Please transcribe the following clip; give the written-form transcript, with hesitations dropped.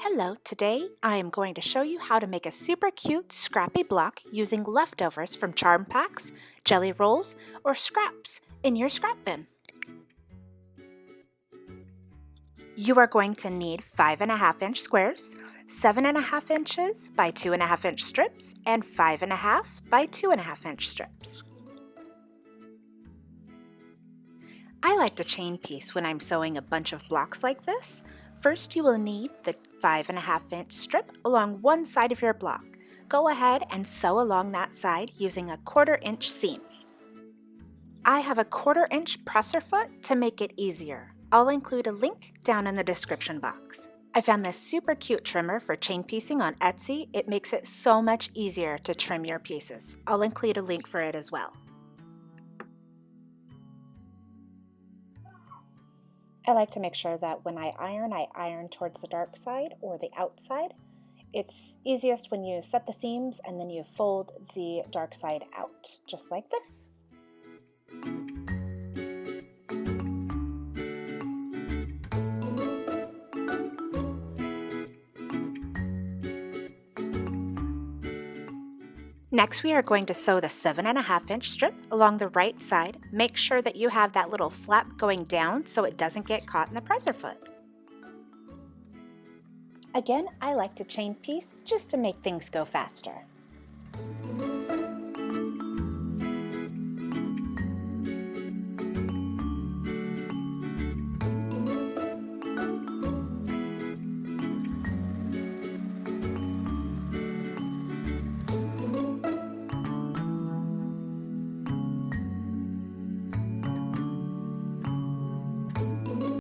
Hello, today I am going to show you how to make a super cute scrappy block using leftovers from charm packs, jelly rolls, or scraps in your scrap bin. You are going to need 5.5-inch squares, 7.5 inches by 2.5-inch strips, and 5.5 by 2.5-inch strips. I like to chain piece when I'm sewing a bunch of blocks like this. First, you will need the 5.5-inch strip along one side of your block. Go ahead and sew along that side using a 1/4-inch seam. I have a 1/4-inch presser foot to make it easier. I'll include a link down in the description box. I found this super cute trimmer for chain piecing on Etsy. It makes it so much easier to trim your pieces. I'll include a link for it as well. I like to make sure that when I iron towards the dark side or the outside. It's easiest when you set the seams and then you fold the dark side out, just like this. Next, we are going to sew the 7.5-inch strip along the right side. Make sure that you have that little flap going down so it doesn't get caught in the presser foot. Again, I like to chain piece just to make things go faster.